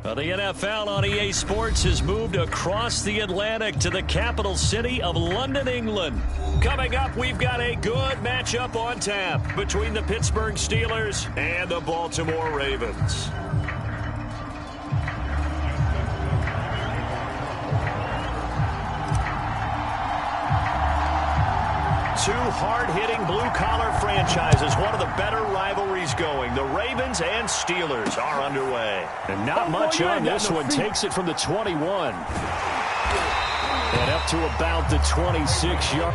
The NFL on EA Sports has moved across the Atlantic to the capital city of London, England. Coming up, we've got a good matchup on tap between the Pittsburgh Steelers and the Baltimore Ravens. Two hard-hitting blue-collar franchises, one of the better rivalries going. The Ravens and Steelers are underway. And not much on this one. Takes it from the 21. And up to about the 26-yard.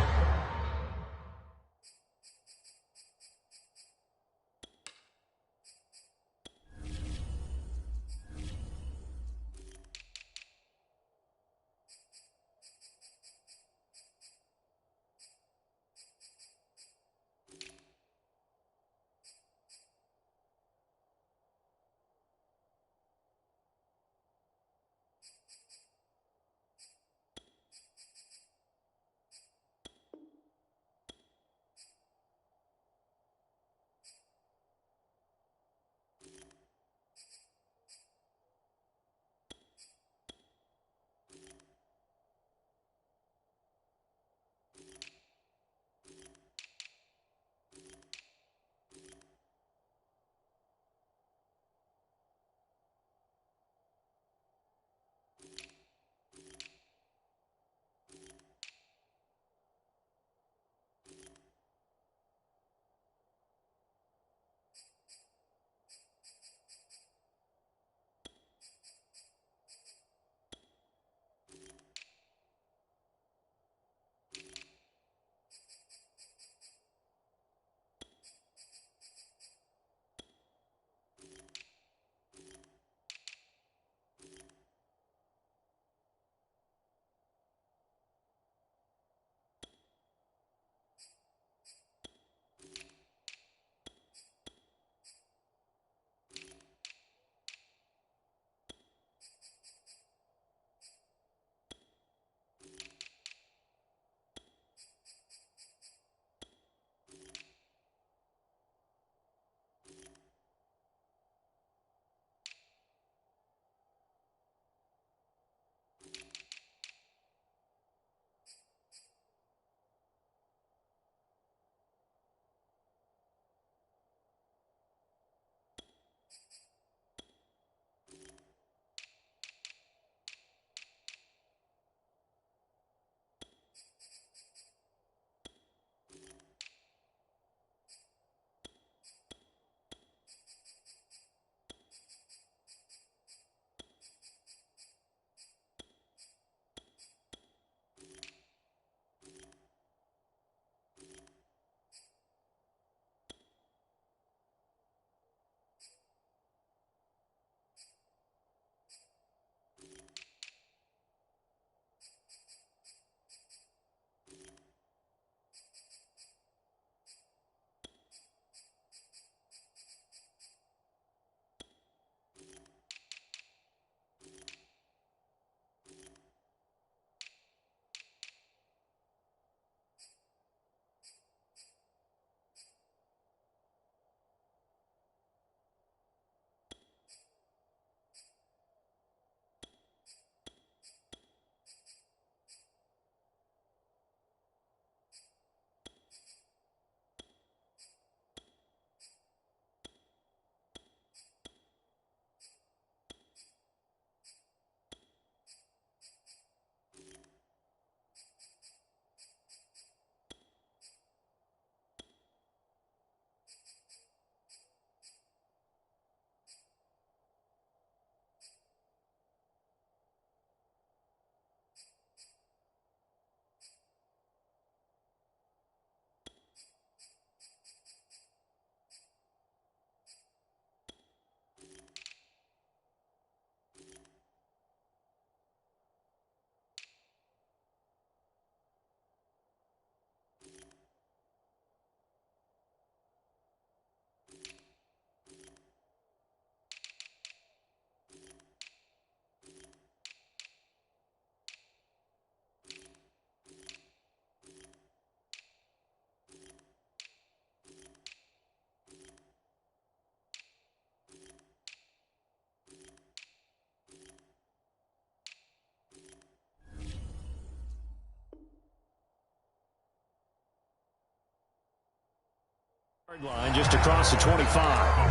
Line just across the 25.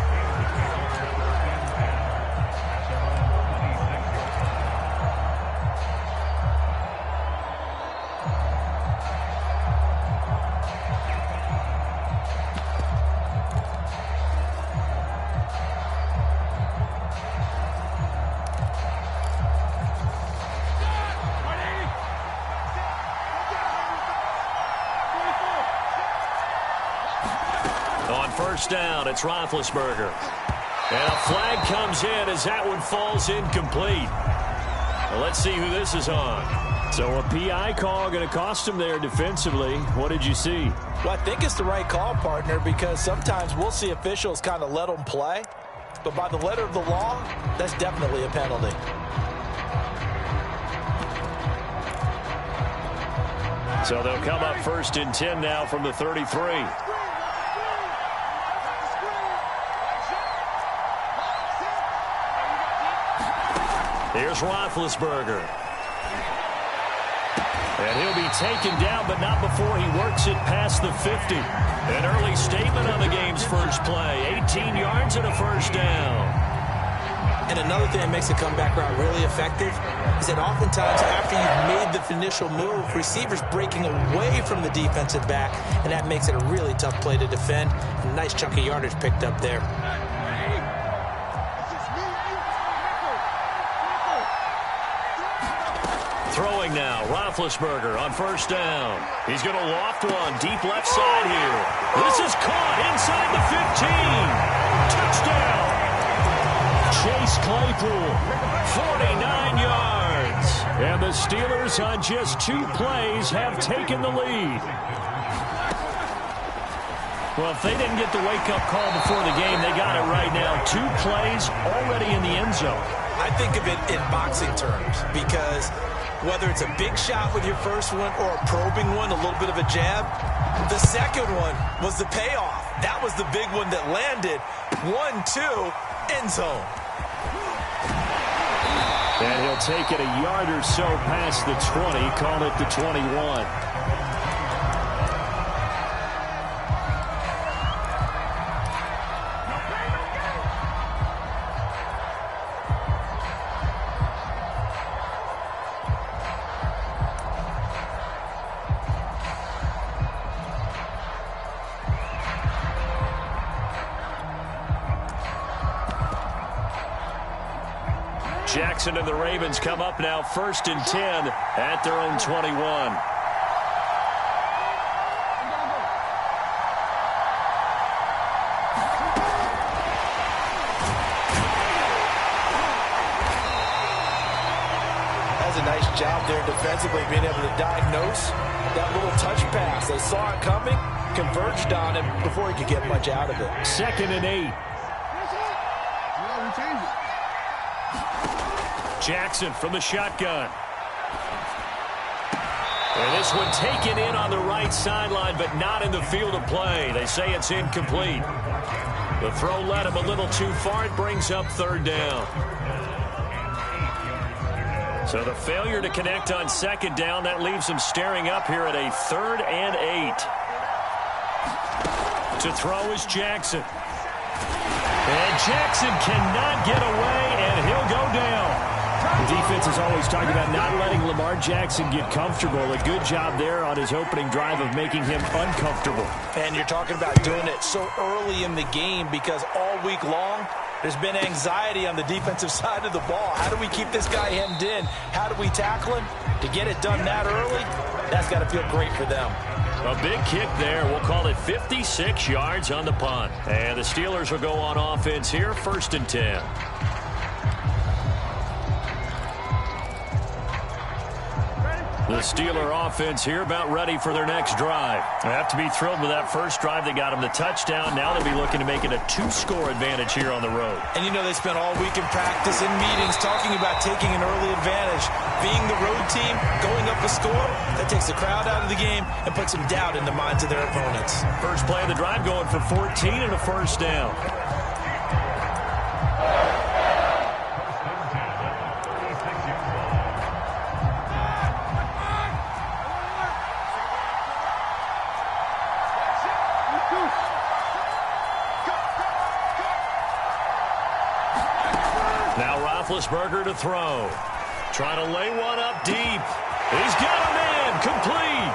On first down, it's Roethlisberger. And a flag comes in as that one falls incomplete. Well, let's see who this is on. So a PI call going to cost him there defensively. What did you see? Well, I think it's the right call, partner, because sometimes we'll see officials kind of let them play. But by the letter of the law, that's definitely a penalty. So they'll come up first and 10 now from the 33. Here's Roethlisberger. And he'll be taken down, but not before he works it past the 50. An early statement on the game's first play. 18 yards and a first down. And another thing that makes the comeback route really effective is that oftentimes after you've made the initial move, receivers breaking away from the defensive back, and that makes it a really tough play to defend. A nice chunk of yardage picked up there. Throwing now, Roethlisberger on first down. He's going to loft one deep left side here. This is caught inside the 15. Touchdown. Chase Claypool, 49 yards. And the Steelers on just 2 plays have taken the lead. Well, if they didn't get the wake-up call before the game, they got it right now. 2 plays already in the end zone. I think of it in boxing terms because whether it's a big shot with your first one or a probing one, a little bit of a jab, the second one was the payoff. That was the big one that landed. 1-2, end zone. And he'll take it a yard or so past the 20, call it the 21. Jackson and the Ravens come up now first and 10 at their own 21. That's a nice job there defensively, being able to diagnose that little touch pass. They saw it coming, converged on him before he could get much out of it. 2nd and 8. Jackson from the shotgun. And this one taken in on the right sideline, but not in the field of play. They say it's incomplete. The throw led him a little too far. It brings up 3rd down. So the failure to connect on 2nd down, that leaves him staring up here at a 3rd and 8. To throw is Jackson. And Jackson cannot get away, and he'll go down. The defense is always talking about not letting Lamar Jackson get comfortable. A good job there on his opening drive of making him uncomfortable. And you're talking about doing it so early in the game because all week long there's been anxiety on the defensive side of the ball. How do we keep this guy hemmed in? How do we tackle him? To get it done that early, that's got to feel great for them. A big kick there. We'll call it 56 yards on the punt. And the Steelers will go on offense here, 1st and 10. The Steeler offense here about ready for their next drive. They have to be thrilled with that first drive. They got them the touchdown. Now they'll be looking to make it a 2-score advantage here on the road. And you know they spent all week in practice and meetings talking about taking an early advantage. Being the road team, going up a score, that takes the crowd out of the game and puts some doubt in the minds of their opponents. First play of the drive going for 14 and a first down. Roethlisberger to throw. Trying to lay one up deep. He's got a man. Complete.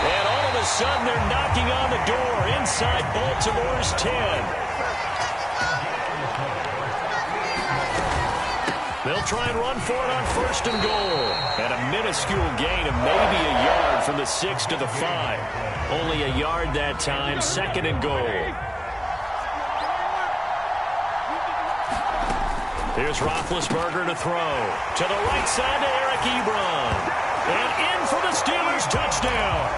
And all of a sudden, they're knocking on the door inside Baltimore's 10. They'll try and run for it on 1st and goal. And a minuscule gain of maybe a yard from the 6 to the 5. Only a yard that time. 2nd and goal. Here's Roethlisberger to throw. To the right side to Eric Ebron. And in for the Steelers touchdown.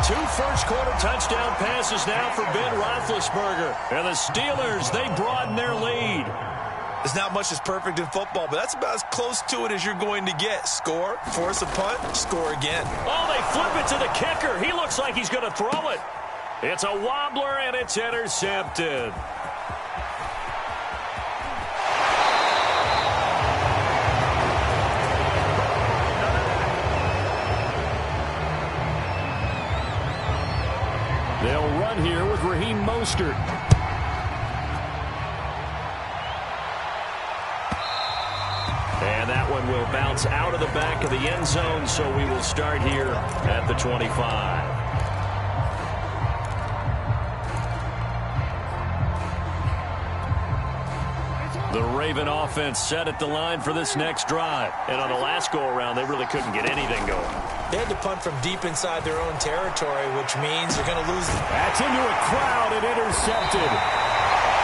2 first-quarter touchdown passes now for Ben Roethlisberger. And the Steelers, they broaden their lead. There's not much that's perfect in football, but that's about as close to it as you're going to get. Score, force a punt, score again. Oh, they flip it to the kicker. He looks like he's going to throw it. It's a wobbler, and it's intercepted. They'll run here with Raheem Mostert. And that one will bounce out of the back of the end zone, so we will start here at the 25. The Raven offense set at the line for this next drive. And on the last go-around, they really couldn't get anything going. They had to punt from deep inside their own territory, which means they're going to lose. That's into a crowd and intercepted.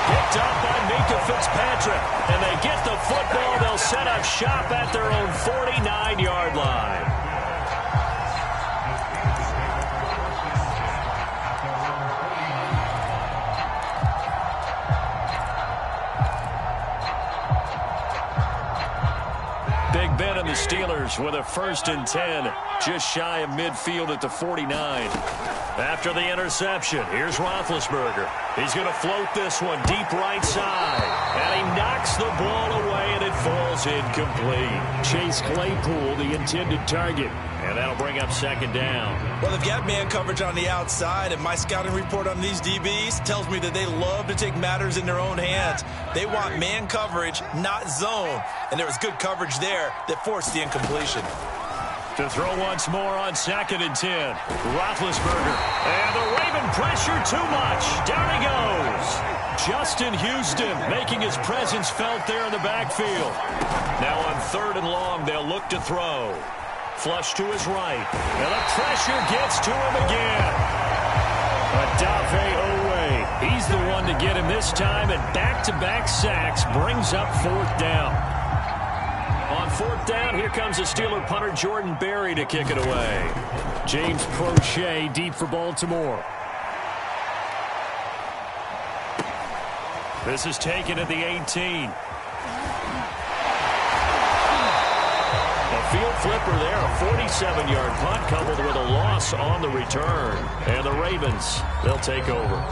Picked up by Minkah Fitzpatrick. And they get the football. They'll set up shop at their own 49-yard line. Big Ben and the Steelers with a 1st and 10. Just shy of midfield at the 49. After the interception, here's Roethlisberger. He's going to float this one deep right side. And he knocks the ball away, and it falls incomplete. Chase Claypool, the intended target. And that'll bring up 2nd down. Well, they've got man coverage on the outside, and my scouting report on these DBs tells me that they love to take matters in their own hands. They want man coverage, not zone. And there was good coverage there that forced the incompletion. To throw once more on 2nd and 10. Roethlisberger. And the Raven pressure too much. Down he goes. Justin Houston making his presence felt there in the backfield. Now on 3rd and long, they'll look to throw. Flush to his right. And the pressure gets to him again. Odafe Owe. He's the one to get him this time, and back-to-back sacks brings up 4th down. On 4th down, here comes the Steeler punter Jordan Berry to kick it away. James Prochet deep for Baltimore. This is taken at the 18. A field flipper there, a 47-yard punt coupled with a loss on the return. And the Ravens, they'll take over.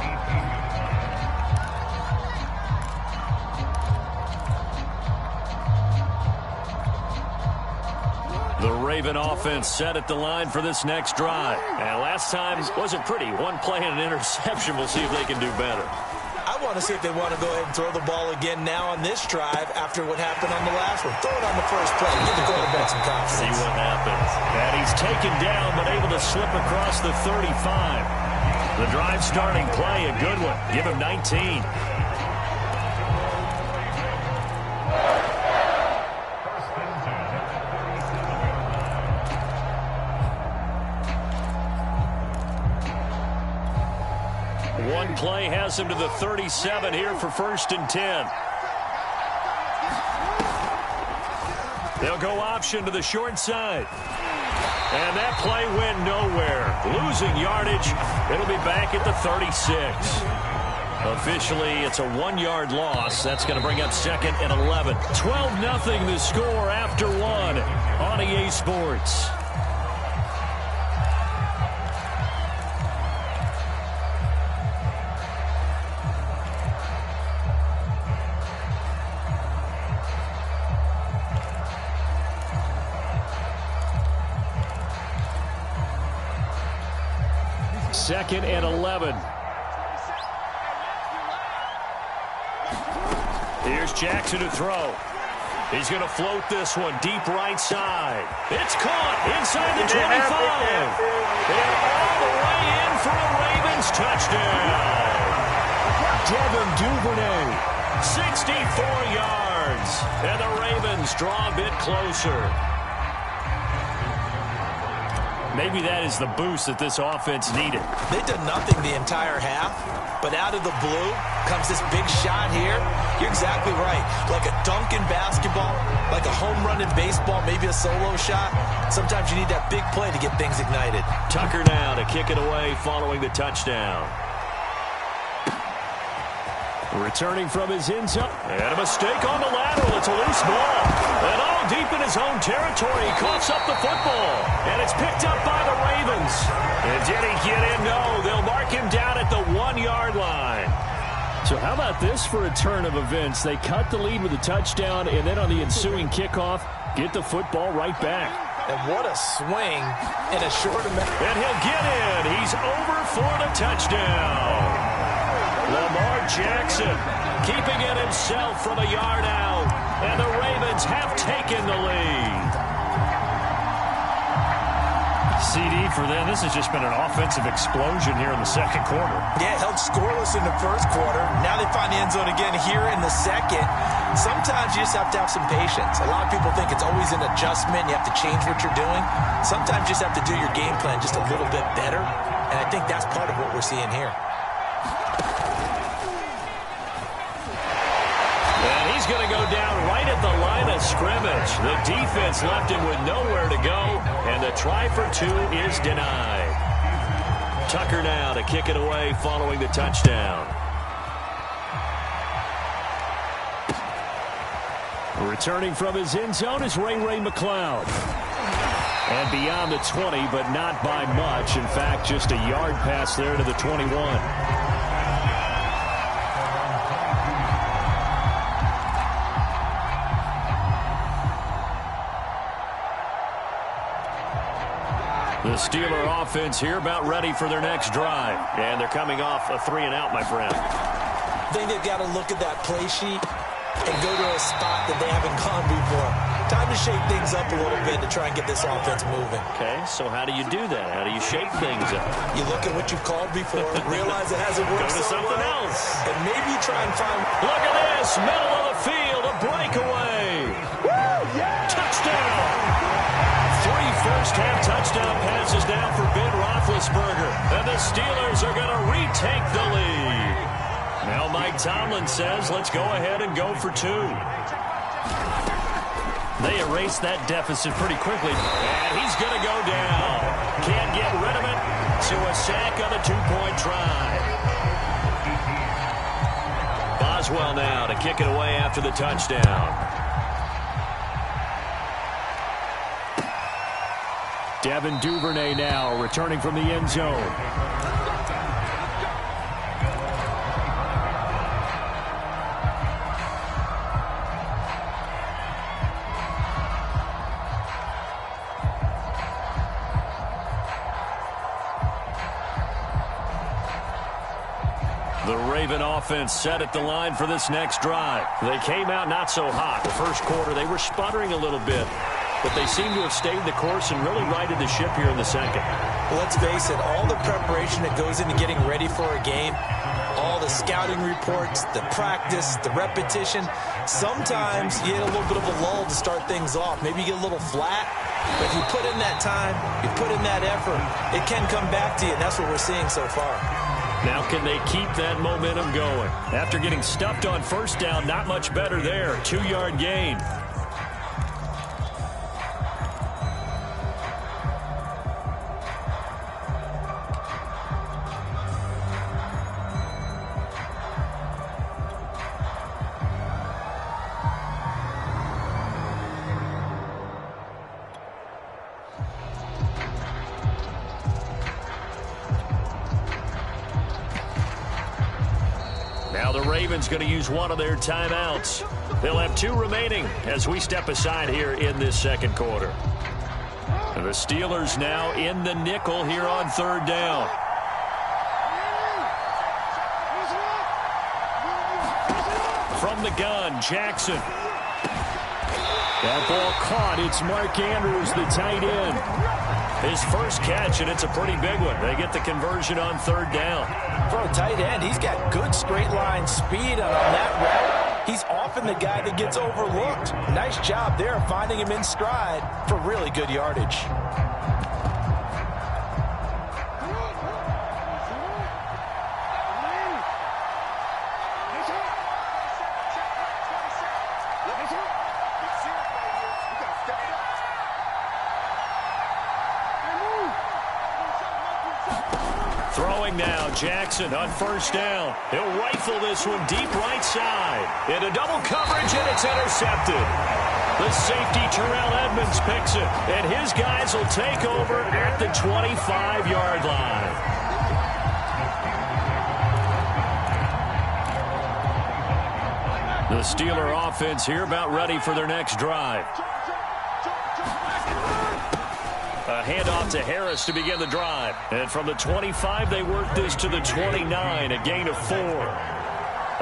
The Raven offense set at the line for this next drive. And last time wasn't pretty. One play and an interception. We'll see if they can do better. I want to see if they want to go ahead and throw the ball again now on this drive after what happened on the last one. Throw it on the first play. Give the quarterback some confidence. See what happens. And he's taken down but able to slip across the 35. The drive starting play, a good one. Give him 19. One play has him to the 37 here for 1st and 10. They'll go option to the short side. And that play went nowhere. Losing yardage. It'll be back at the 36. Officially, it's a 1-yard loss. That's going to bring up 2nd and 11. 12-0 the score after 1 on EA Sports. Second and 11. Here's Jackson to throw. He's going to float this one deep right side. It's caught inside the 25. And all the way in for a Ravens touchdown. Devin Duvernay, 64 yards. And the Ravens draw a bit closer. Maybe that is the boost that this offense needed. They did nothing the entire half, but out of the blue comes this big shot here. You're exactly right. Like a dunk in basketball, like a home run in baseball, maybe a solo shot. Sometimes you need that big play to get things ignited. Tucker now to kick it away following the touchdown. Returning from his end zone. And a mistake on the lateral. It's a loose ball. And all deep in his own territory. He coughs up the football. And it's picked up by the Ravens. And did he get in? No. They'll mark him down at the 1-yard line. So how about this for a turn of events? They cut the lead with a touchdown, and then on the ensuing kickoff, get the football right back. And what a swing in a short amount. And he'll get in. He's over for the touchdown. Lamar Jackson keeping it himself from a yard out. And the Ravens have taken the lead. CD for them. This has just been an offensive explosion here in the second quarter. Yeah, held scoreless in the first quarter. Now they find the end zone again here in the second. Sometimes you just have to have some patience. A lot of people think it's always an adjustment. You have to change what you're doing. Sometimes you just have to do your game plan just a little bit better. And I think that's part of what we're seeing here. And he's going to go down right at the line of scrimmage. The defense left him with nowhere to go, and the try for two is denied. Tucker now to kick it away following the touchdown. Returning from his end zone is Ray McCloud. And beyond the 20, but not by much. In fact, just a yard pass there to the 21. The Steeler offense here about ready for their next drive. And they're coming off a 3-and-out, my friend. I think they've got to look at that play sheet and go to a spot that they haven't gone before. Time to shake things up a little bit to try and get this offense moving. Okay, so how do you do that? How do you shake things up? You look at what you've called before, realize it hasn't worked Go to something else. And maybe try and find... Look at this, middle of the field, a breakaway. Touchdown! 3 first-half touchdown passes now for Ben Roethlisberger. And the Steelers are going to retake the lead. Now Mike Tomlin says, let's go ahead and go for 2. They erased that deficit pretty quickly. And he's going to go down. Can't get rid of it. So a sack on the 2-point try. Boswell now to kick it away after the touchdown. Devin Duvernay now returning from the end zone. The Raven offense set at the line for this next drive. They came out not so hot. The first quarter, they were sputtering a little bit. But they seem to have stayed the course and really righted the ship here in the second. Well, let's face it, all the preparation that goes into getting ready for a game, all the scouting reports, the practice, the repetition, sometimes you get a little bit of a lull to start things off. Maybe you get a little flat, but if you put in that time, you put in that effort, it can come back to you, and that's what we're seeing so far. Now can they keep that momentum going? After getting stuffed on first down, not much better there. 2-yard gain. Now the Ravens going to use one of their timeouts. They'll have 2 remaining as we step aside here in this second quarter. And the Steelers now in the nickel here on 3rd down. From the gun, Jackson. That ball caught. It's Mark Andrews, the tight end. His first catch, and it's a pretty big one. They get the conversion on third down. For a tight end, he's got good straight line speed on that route. He's often the guy that gets overlooked. Nice job there finding him in stride for really good yardage. Throwing now, Jackson on first down. He'll rifle this one deep right side. Into double coverage, and it's intercepted. The safety, Terrell Edmonds, picks it, and his guys will take over at the 25-yard line. The Steeler offense here about ready for their next drive. A handoff to Harris to begin the drive. And from the 25, they work this to the 29, a gain of 4.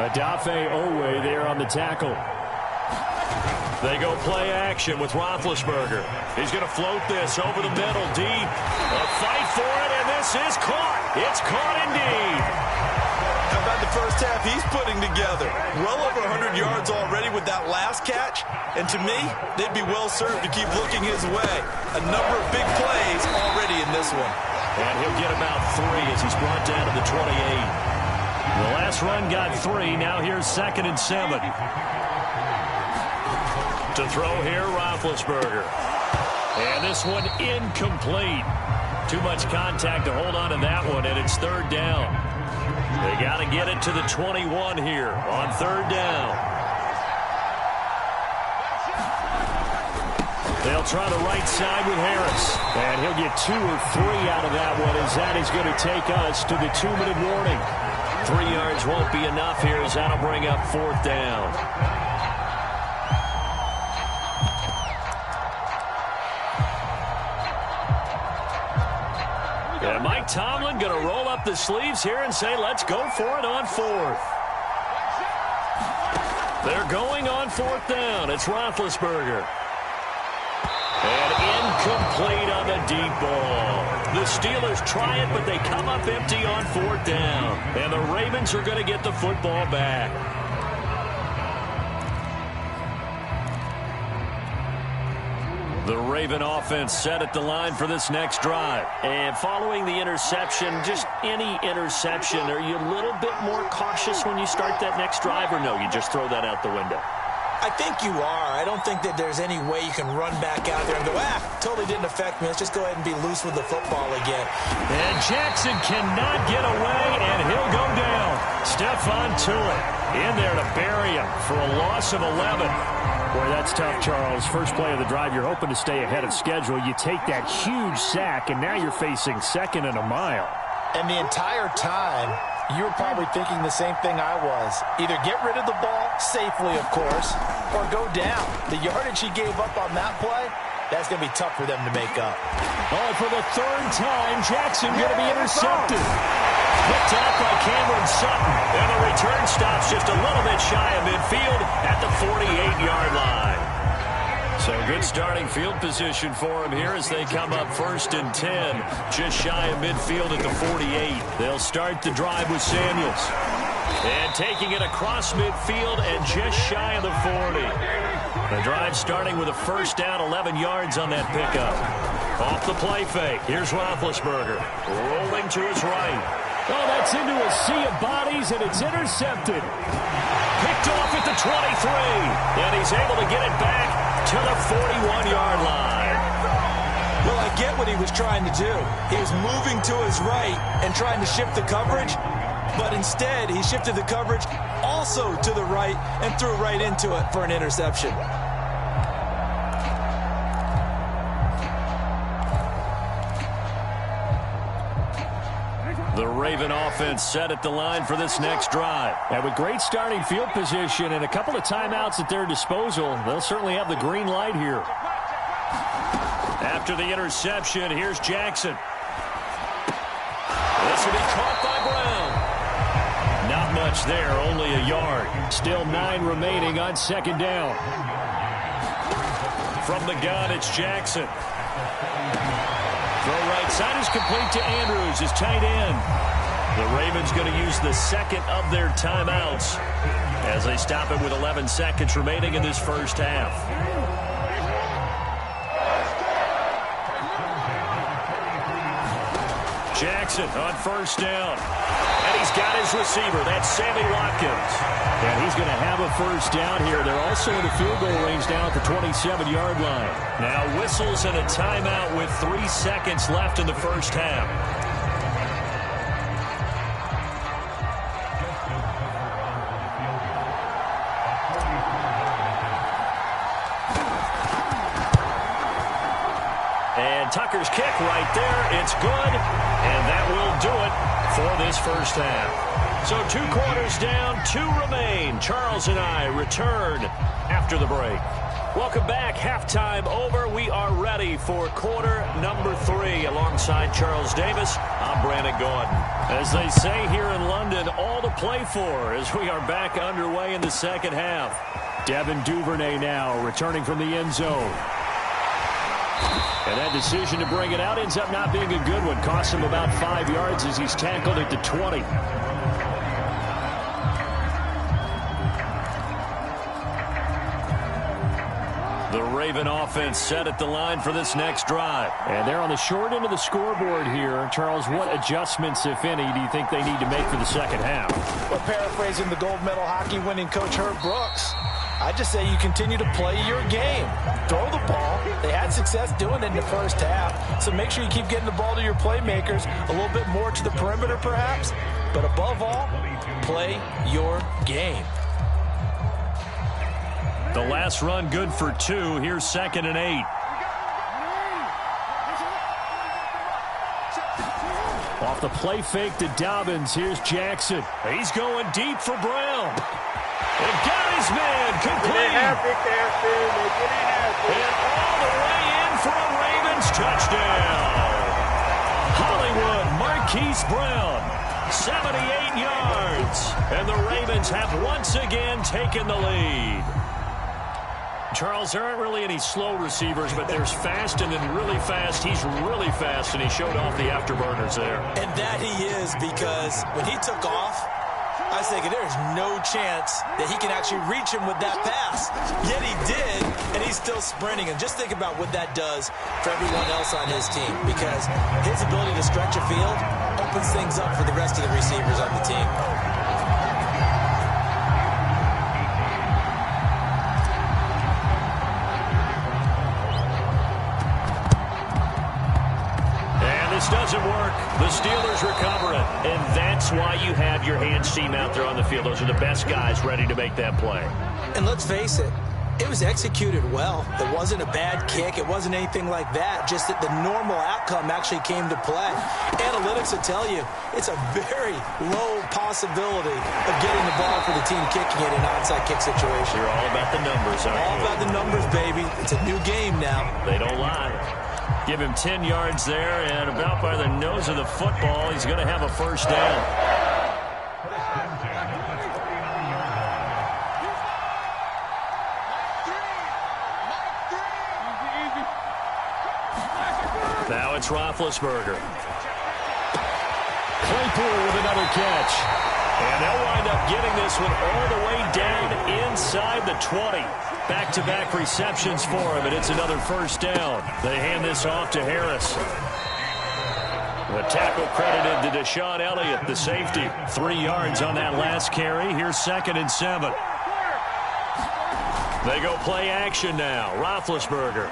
Adafe Owe there on the tackle. They go play action with Roethlisberger. He's going to float this over the middle, deep. A fight for it, and this is caught. It's caught indeed. How about the first half he's putting together? Well over 100 yards already with that last catch. And to me, they'd be well served to keep looking his way. A number of big plays already in this one. And he'll get about 3 as he's brought down to the 28. The last run got 3. Now here's 2nd and 7. To throw here, Roethlisberger. And this one incomplete. Too much contact to hold on to that one, and it's 3rd down. They got to get it to the 21 here on 3rd down. They'll try the right side with Harris. And he'll get 2 or 3 out of that one, as that is going to take us to the 2-minute warning. 3 yards won't be enough here, as that'll bring up 4th down. And Mike Tomlin going to roll up the sleeves here and say, let's go for it on 4th. They're going on 4th down. It's Roethlisberger. And incomplete on the deep ball. The Steelers try it, but they come up empty on 4th down. And the Ravens are going to get the football back. The Raven offense set at the line for this next drive. And following the interception, just any interception, are you a little bit more cautious when you start that next drive, or no, you just throw that out the window? I think you are. I don't think that there's any way you can run back out there and go, totally didn't affect me. Let's just go ahead and be loose with the football again. And Jackson cannot get away, and he'll go down. Stephon Tuitt in there to bury him for a loss of 11. Boy, that's tough, Charles. First play of the drive, you're hoping to stay ahead of schedule. You take that huge sack, and now you're facing 2nd and a mile. And the entire time, you were probably thinking the same thing I was. Either get rid of the ball, safely, of course, or go down. The yardage he gave up on that play, that's going to be tough for them to make up. Oh, for the 3rd time, Jackson going to be intercepted. Picked off by Cameron Sutton. And the return stops just a little bit shy of midfield at the 48-yard line. So good starting field position for him here as they come up 1st and 10. Just shy of midfield at the 48. They'll start the drive with Samuels. And taking it across midfield and just shy of the 40. The drive starting with a 1st down, 11 yards on that pickup. Off the play fake. Here's Roethlisberger. Rolling to his right. Oh, that's into a sea of bodies, and it's intercepted. Picked off at the 23. And he's able to get it back to the 41-yard line. Well, I get what he was trying to do. He was moving to his right and trying to shift the coverage. But instead, he shifted the coverage also to the right and threw right into it for an interception. The Raven offense set at the line for this next drive. And with great starting field position and a couple of timeouts at their disposal, they'll certainly have the green light here. After the interception, here's Jackson. This will be caught by Brown. Not much there, only a yard. Still 9 remaining on 2nd down. From the gun, it's Jackson. Throw right side is complete to Andrews, his tight end. The Ravens going to use the second of their timeouts as they stop it with 11 seconds remaining in this first half. Jackson on first down. And he's got his receiver. That's Sammy Watkins. And he's going to have a first down here. They're also in the field goal range down at the 27-yard line. Now whistles and a timeout with 3 seconds left in the first half. And Tucker's kick right there. It's good. And that will do it for this first half. So 2 quarters down, 2 remain. Charles and I return after the break. Welcome back. Halftime over. We are ready for quarter number 3. Alongside Charles Davis, I'm Brandon Gordon. As they say here in London, all to play for as we are back underway in the second half. Devin Duvernay now returning from the end zone. And that decision to bring it out ends up not being a good one. Costs him about 5 yards as he's tackled at the 20. The Raven offense set at the line for this next drive. And they're on the short end of the scoreboard here. Charles, what adjustments, if any, do you think they need to make for the second half? Well, paraphrasing the gold medal hockey winning coach Herb Brooks, I just say you continue to play your game. Throw the ball. They had success doing it in the first half. So make sure you keep getting the ball to your playmakers, a little bit more to the perimeter perhaps. But above all, play your game. The last run good for 2. Here's 2nd and 8. Off the play fake to Dobbins. Here's Jackson. He's going deep for Brown. And got his man complete. And all the way in for a Ravens touchdown. Hollywood Marquise Brown, 78 yards. And the Ravens have once again taken the lead. Charles, there aren't really any slow receivers, but there's fast and then really fast. He's really fast, and he showed off the afterburners there. And that he is, because when he took off, I was thinking there's no chance that he can actually reach him with that pass. Yet he did, and he's still sprinting. And just think about what that does for everyone else on his team, because his ability to stretch a field opens things up for the rest of the receivers on the team. Doesn't work. The Steelers recover it. And that's why you have your hands team out there on the field. Those are the best guys ready to make that play. And let's face it, it was executed well. It wasn't a bad kick. It wasn't anything like that. Just that the normal outcome actually came to play. Analytics will tell you it's a very low possibility of getting the ball for the team kicking it in an onside kick situation. You're all about the numbers, aren't you? All about the numbers, baby. It's a new game now. They don't lie. Give him 10 yards there, and about by the nose of the football, he's going to have a first down. Now it's Roethlisberger. Claypool with another catch. And they'll wind up getting this one all the way down inside the 20. Back-to-back receptions for him, and it's another first down. They hand this off to Harris. The tackle credited to Deshaun Elliott, the safety. 3 yards on that last carry. Here's 2nd and 7. They go play action now. Roethlisberger.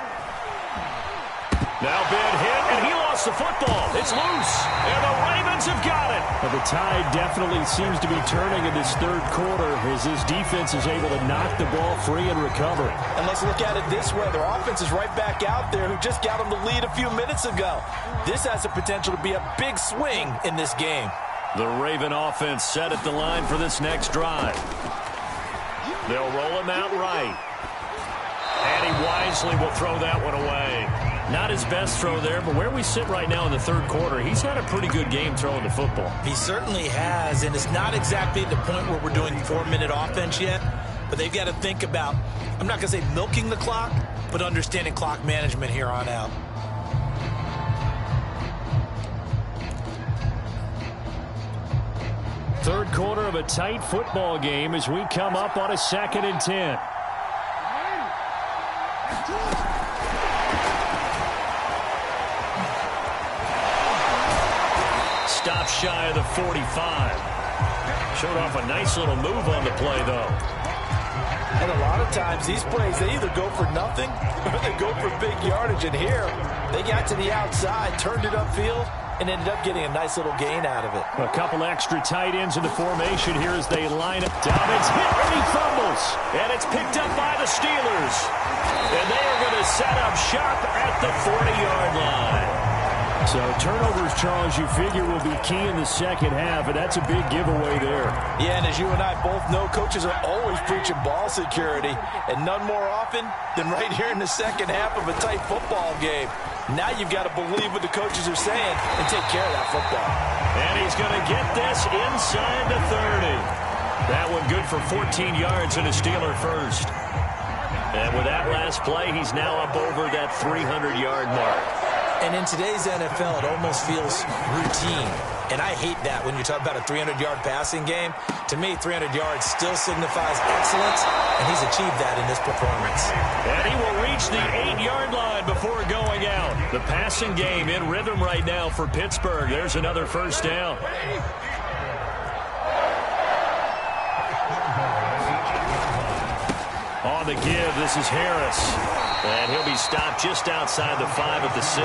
Now bad hit, and he lost the football. It's loose, and the Ravens have got it. Well, the tide definitely seems to be turning in this third quarter as his defense is able to knock the ball free and recover. And let's look at it this way. Their offense is right back out there who just got them the lead a few minutes ago. This has the potential to be a big swing in this game. The Raven offense set at the line for this next drive. They'll roll him out right. And he wisely will throw that one away. Not his best throw there, but where we sit right now in the third quarter, he's had a pretty good game throwing the football. He certainly has, and it's not exactly the point where we're doing 4-minute offense yet. but they've got to think about, I'm not going to say milking the clock, but understanding clock management here on out. Third quarter of a tight football game as we come up on a 2nd and 10. Stop shy of the 45. Showed off a nice little move on the play, though. And a lot of times, these plays, they either go for nothing or they go for big yardage. And here, they got to the outside, turned it upfield, and ended up getting a nice little gain out of it. A couple extra tight ends in the formation here as they line up. Dobbins hit and he fumbles. And it's picked up by the Steelers. And they are going to set up shop at the 40-yard line. So turnovers, Charles, you figure will be key in the second half, and that's a big giveaway there. Yeah, and as you and I both know, coaches are always preaching ball security, and none more often than right here in the second half of a tight football game. Now you've got to believe what the coaches are saying and take care of that football. And he's going to get this inside the 30. That one good for 14 yards and a Steeler first. And with that last play, he's now up over that 300-yard mark. And in today's NFL, it almost feels routine. And I hate that when you talk about a 300-yard passing game. To me, 300 yards still signifies excellence, and he's achieved that in this performance. And he will reach the 8-yard line before going out. The passing game in rhythm right now for Pittsburgh. There's another first down. On the give, this is Harris. And he'll be stopped just outside the 5 at the 6.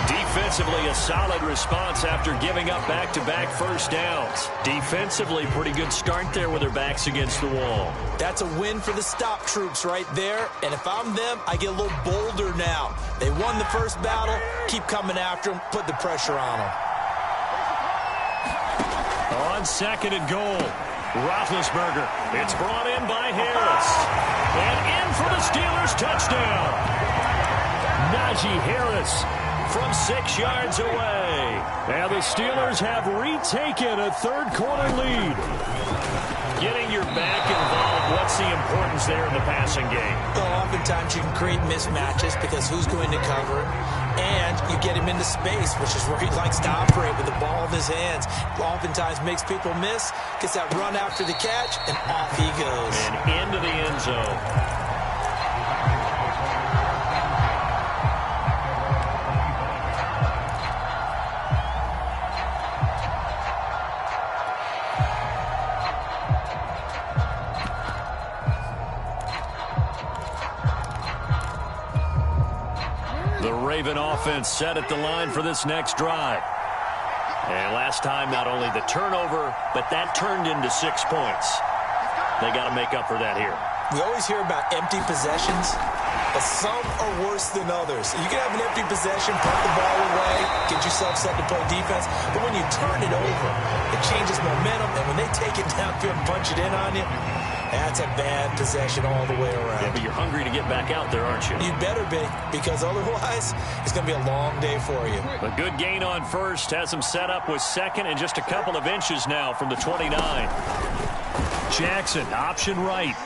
Defensively, a solid response after giving up back-to-back first downs. Defensively, pretty good start there with their backs against the wall. That's a win for the stop troops right there. And if I'm them, I get a little bolder now. They won the first battle. Keep coming after them. Put the pressure on them. On 2nd and goal. Roethlisberger. It's brought in by Harris. And in for the Steelers touchdown. Najee Harris from 6 yards away. And the Steelers have retaken a third-quarter lead. Getting your back involved, what's the importance there in the passing game? Well, oftentimes you can create mismatches because who's going to cover him? And you get him into space, which is where he likes to operate with the ball in his hands. Oftentimes makes people miss, gets that run after the catch, and off he goes. And into the end zone. The Raven offense set at the line for this next drive. And last time, not only the turnover, but that turned into 6 points. They got to make up for that here. We always hear about empty possessions, but some are worse than others. You can have an empty possession, put the ball away, get yourself set to play defense, but when you turn it over, it changes momentum, and when they take it downfield and punch it in on you, that's a bad possession all the way around. Yeah, but you're hungry to get back out there, aren't you? You better be, because otherwise, it's going to be a long day for you. A good gain on first has them set up with 2nd and just a couple of inches now from the 29. Jackson, option right.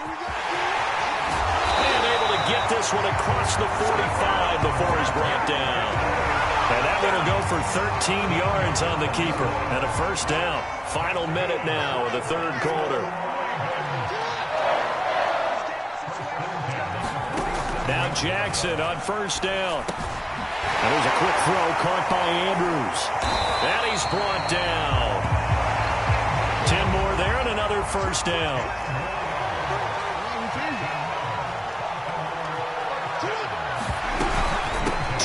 And able to get this one across the 45 before he's brought down. And that one will go for 13 yards on the keeper. And a first down. Final minute now of the third quarter. Now Jackson on first down. And there's a quick throw caught by Andrews. And he's brought down. 10 more there and another first down.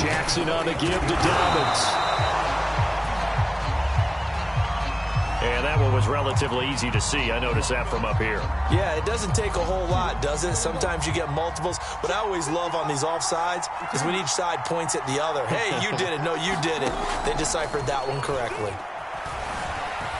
Jackson on the give to Dobbins. And that one was relatively easy to see. I noticed that from up here. Yeah, it doesn't take a whole lot, does it? Sometimes you get multiples. What I always love on these offsides is when each side points at the other. Hey, you did it. No, you did it. They deciphered that one correctly.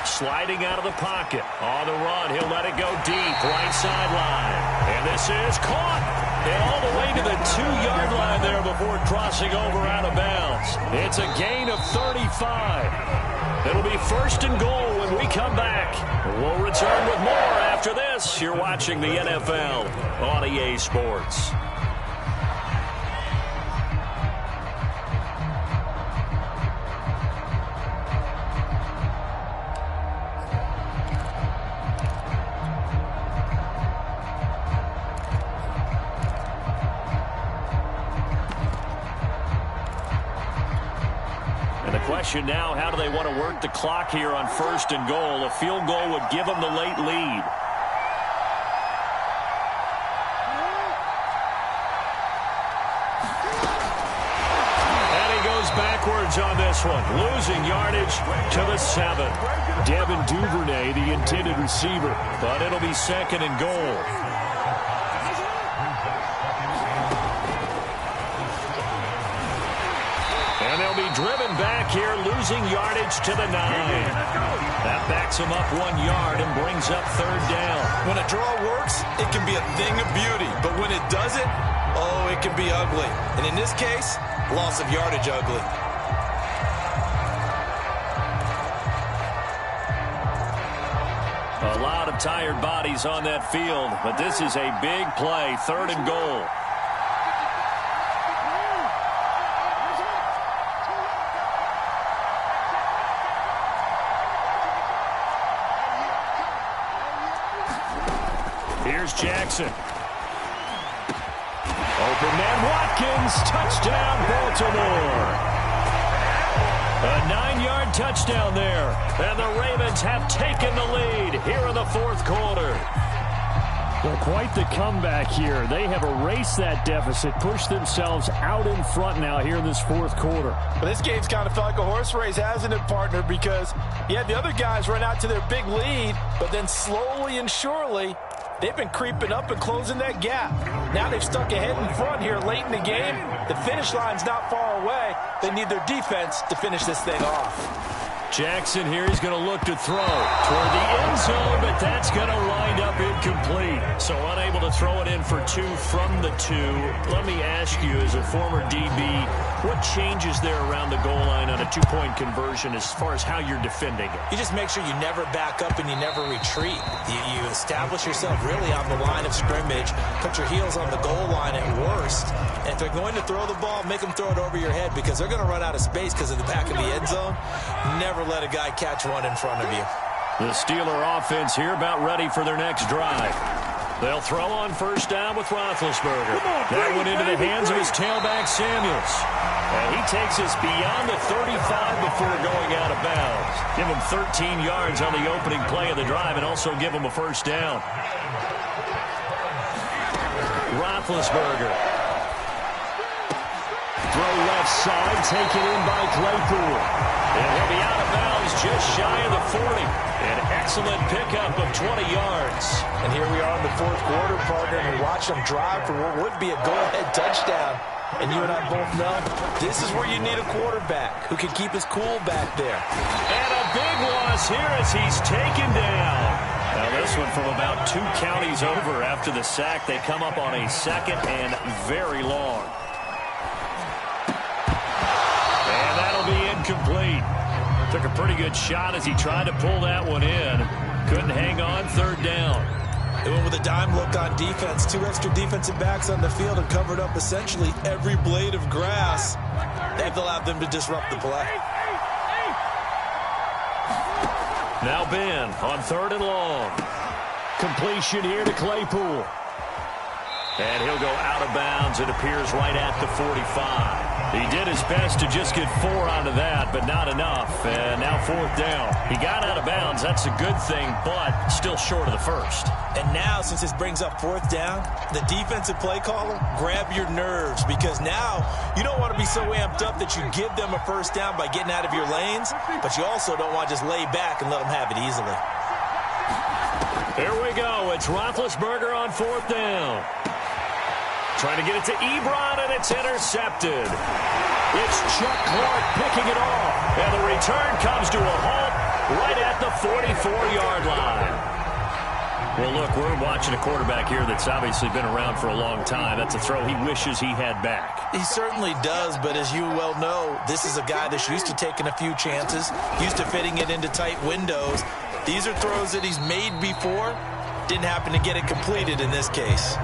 Sliding out of the pocket. On the run, he'll let it go deep. Right sideline. And this is caught. And all the way to the 2-yard line there before crossing over out of bounds. It's a gain of 35. It'll be 1st and goal when we come back. We'll return with more after this this, you're watching the NFL on EA Sports. Question now, how do they want to work the clock here on 1st and goal? A field goal would give them the late lead. And he goes backwards on this one, losing yardage to the 7. Devin Duvernay, the intended receiver, but it'll be 2nd and goal. And they'll be driven back here, losing yardage to the 9. That backs them up 1 yard and brings up 3rd down. When a draw works, it can be a thing of beauty. But when it doesn't, oh, it can be ugly. And in this case, loss of yardage ugly. A lot of tired bodies on that field, but this is a big play, 3rd and goal. Here's Jackson. Open man Watkins. Touchdown, Baltimore. A 9-yard touchdown there. And the Ravens have taken the lead here in the 4th quarter. Well, quite the comeback here. They have erased that deficit, pushed themselves out in front now here in this 4th quarter. But this game's kind of felt like a horse race, hasn't it, partner? Because, yeah, the other guys run out to their big lead, but then slowly and surely, they've been creeping up and closing that gap. Now they've stuck ahead in front here late in the game. The finish line's not far away. They need their defense to finish this thing off. Jackson here, he's going to look to throw toward the end zone, but that's going to wind up incomplete. So unable to throw it in for 2 from the 2. Let me ask you, as a former DB, what changes there around the goal line on a 2-point conversion as far as how you're defending it? You just make sure you never back up and you never retreat. You establish yourself really on the line of scrimmage, put your heels on the goal line at worst. And if they're going to throw the ball, make them throw it over your head because they're going to run out of space because of the back of the end zone. Never let a guy catch one in front of you. The Steeler offense here about ready for their next drive. They'll throw on 1st down with Roethlisberger. That went into the hands of his tailback, Samuels. And he takes us beyond the 35 before going out of bounds. Give him 13 yards on the opening play of the drive and also give him a 1st down. Roethlisberger. Throw left side, taken in by Claypool. And he'll be out of bounds just shy of the 40. An excellent pickup of 20 yards. And here we are in the 4th quarter, partner, and we watch them drive for what would be a go-ahead touchdown. And you and I both know this is where you need a quarterback who can keep his cool back there. And a big loss here as he's taken down. Now this one from about 2 counties over after the sack. They come up on a 2nd and very long. And that'll be incomplete. Took a pretty good shot as he tried to pull that one in. Couldn't hang on, 3rd down. They went with a dime look on defense. 2 extra defensive backs on the field and covered up essentially every blade of grass. They've allowed them to disrupt the play. Now Ben on 3rd and long. Completion here to Claypool. And he'll go out of bounds. It appears right at the 45. He did his best to just get 4 out of that, but not enough. And now 4th down. He got out of bounds. That's a good thing, but still short of the 1st. And now, since this brings up 4th down, the defensive play caller, grab your nerves because now you don't want to be so amped up that you give them a 1st down by getting out of your lanes, but you also don't want to just lay back and let them have it easily. There we go. It's Roethlisberger on 4th down. Trying to get it to Ebron, and it's intercepted. It's Chuck Clark picking it off. And the return comes to a halt right at the 44-yard line. Well, look, we're watching a quarterback here that's obviously been around for a long time. That's a throw he wishes he had back. He certainly does, but as you well know, this is a guy that's used to taking a few chances, used to fitting it into tight windows. These are throws that he's made before. didn't happen to get it completed in this case.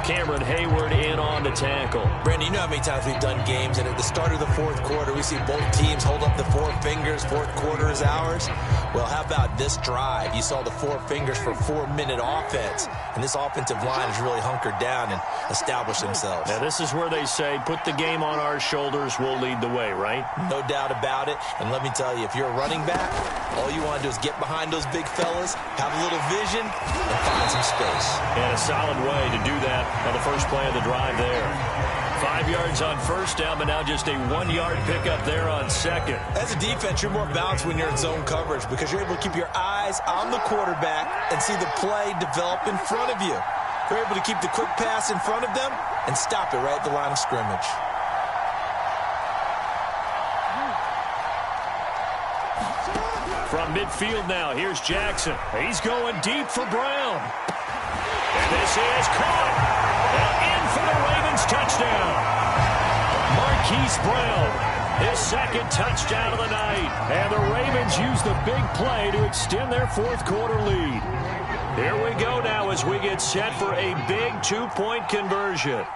Cameron Hayward in on the tackle. Brandon, you know how many times we've done games, and at the start of the fourth quarter, we see both teams hold up the four fingers, fourth quarter is ours. Well, how about this drive? You saw the four fingers for 4-minute offense, and this offensive line has really hunkered down and established themselves. Now, this is where they say, put the game on our shoulders, we'll lead the way, right? No doubt about it, and let me tell you, if you're a running back, all you want to do is get behind those big fellas, have a little vision, and find some space. And a solid way to do that on the first play of the drive there. 5 yards on first down, but now just a 1-yard pickup there on second. As a defense, you're more balanced when you're in zone coverage because you're able to keep your eyes on the quarterback and see the play develop in front of you. You're able to keep the quick pass in front of them and stop it right at the line of scrimmage. From midfield now, here's Jackson. He's going deep for Brown. And this is caught. And in for the Ravens touchdown. Marquise Brown, his second touchdown of the night. And the Ravens use the big play to extend their fourth quarter lead. Here we go now as we get set for a big 2-point conversion.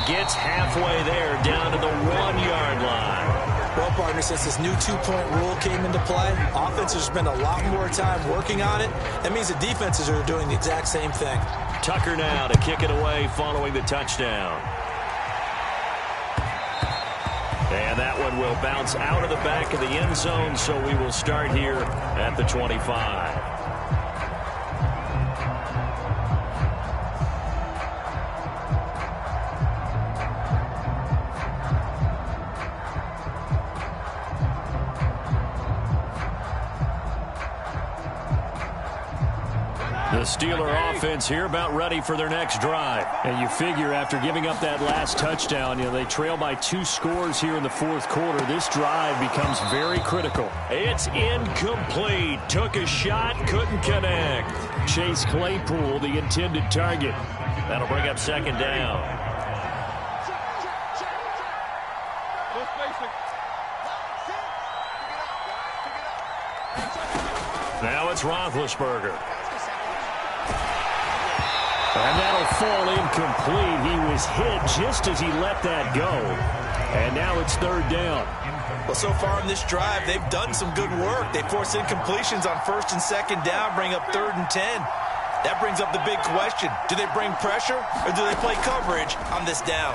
Gets halfway there down to the 1-yard line. Well, partner, since this new 2-point rule came into play, offenses spend a lot more time working on it. That means the defenses are doing the exact same thing. Tucker now to kick it away following the touchdown. And that one will bounce out of the back of the end zone, so we will start here at the 25. The Steeler offense here about ready for their next drive. And you figure after giving up that last touchdown, they trail by 2 scores here in the fourth quarter. This drive becomes very critical. It's incomplete. Took a shot, couldn't connect. Chase Claypool, the intended target. That'll bring up second down. Now it's Roethlisberger. And that'll fall incomplete. He was hit just as he let that go. And now it's third down. Well, so far in this drive, they've done some good work. They force incompletions on first and second down, bring up 3rd and 10. That brings up the big question. Do they bring pressure or do they play coverage on this down?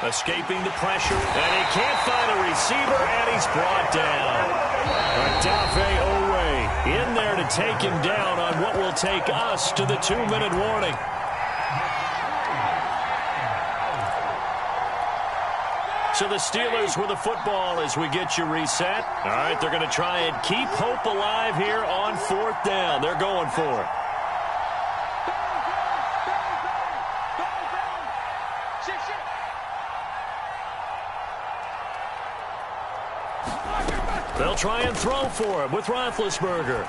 Escaping the pressure, and he can't find a receiver, and he's brought down. Odafe Owe in there to take him down on what will take us to the 2-minute warning. So the Steelers with the football as we get you reset. All right, they're going to try and keep hope alive here on 4th down. They're going for it. They'll try and throw for him with Roethlisberger.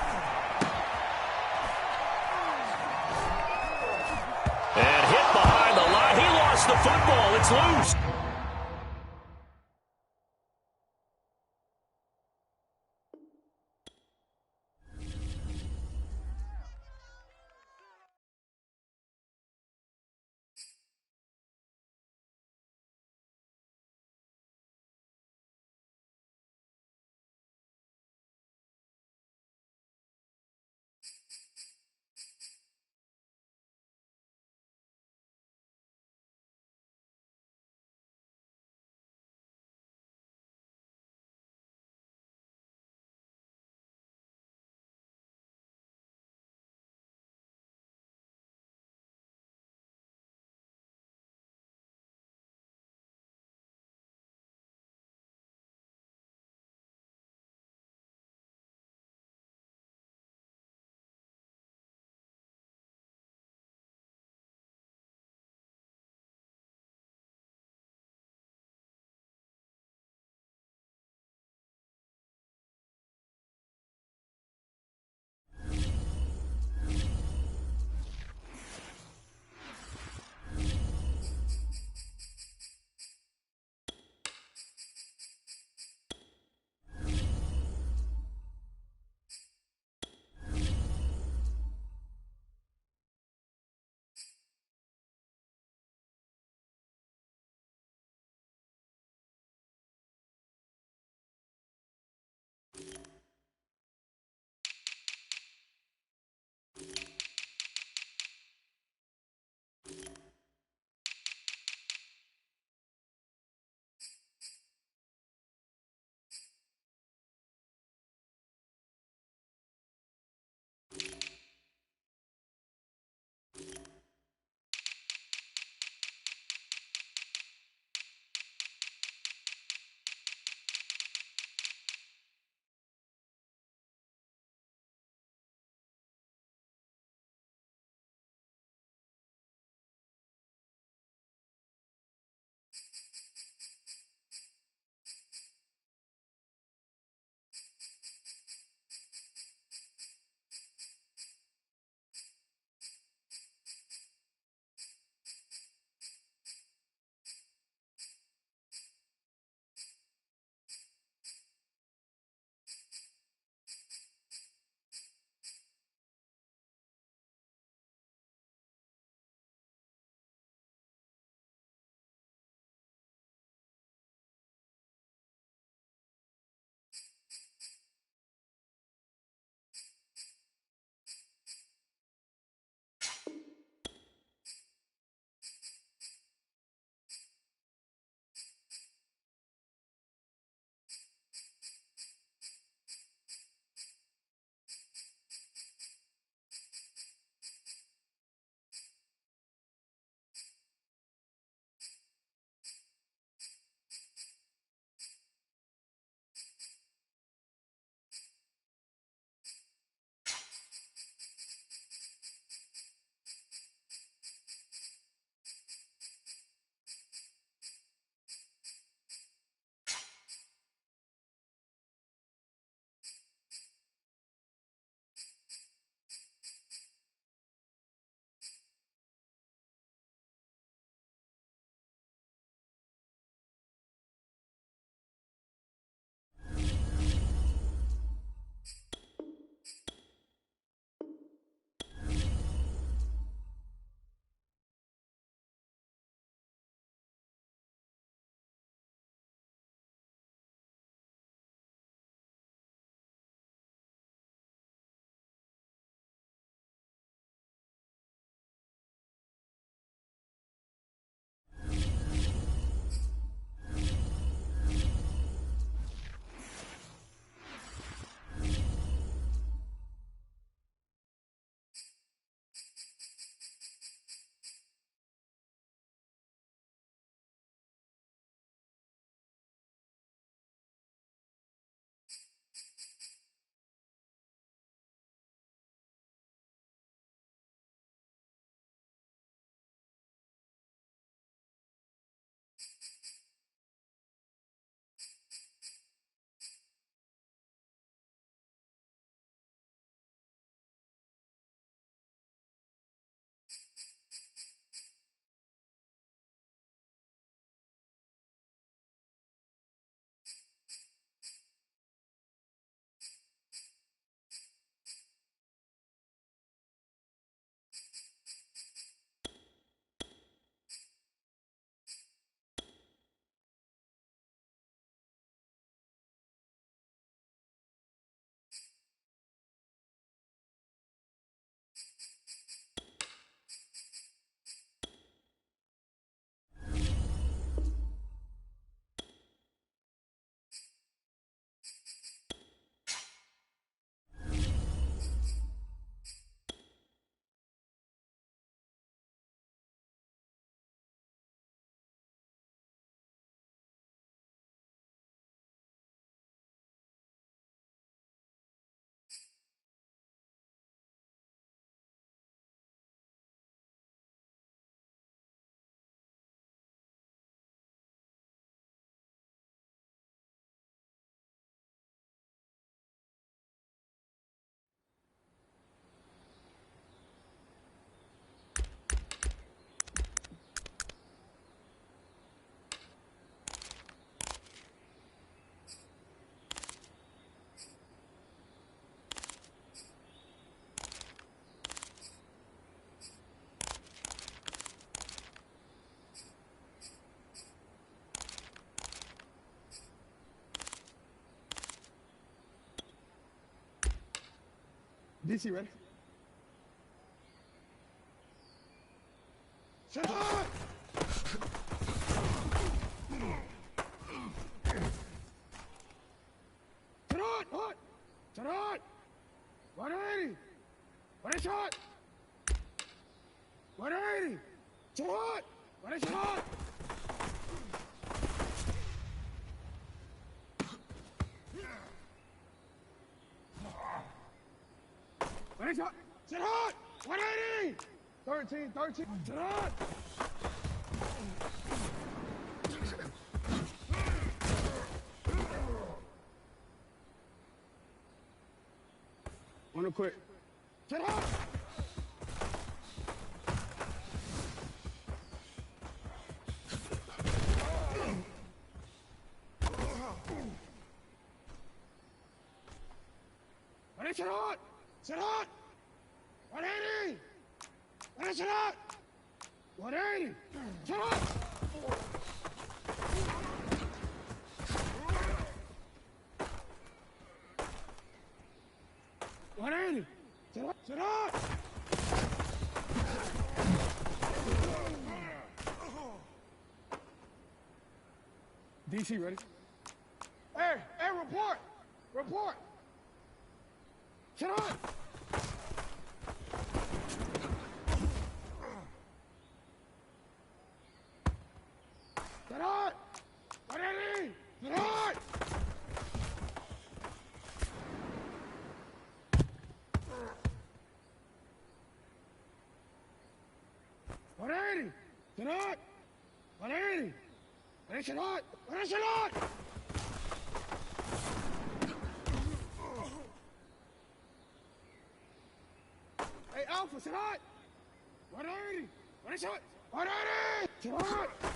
And hit behind the line. He lost the football. It's loose. DC ready? Shut up! Shut up! 180! What a shot! 180! Shut up! What a shot! What a shot! Shut up! 180! 13! Shut up! One quick. Shut up! Shut up! Shut up! 180! Shut up! 180! Shut up! 180! Shut up! Shut up! DC ready? Hey, report! Report! Shut up! Shut up! 180! Shut up! 180! Shut up! 180! Shut up! Shut up! Hey, Alpha, shut up! 180! 180! Shut up!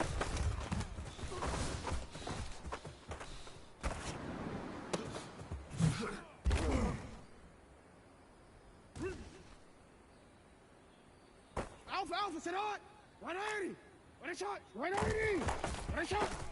Alpha, shut up! 180! 180! 180!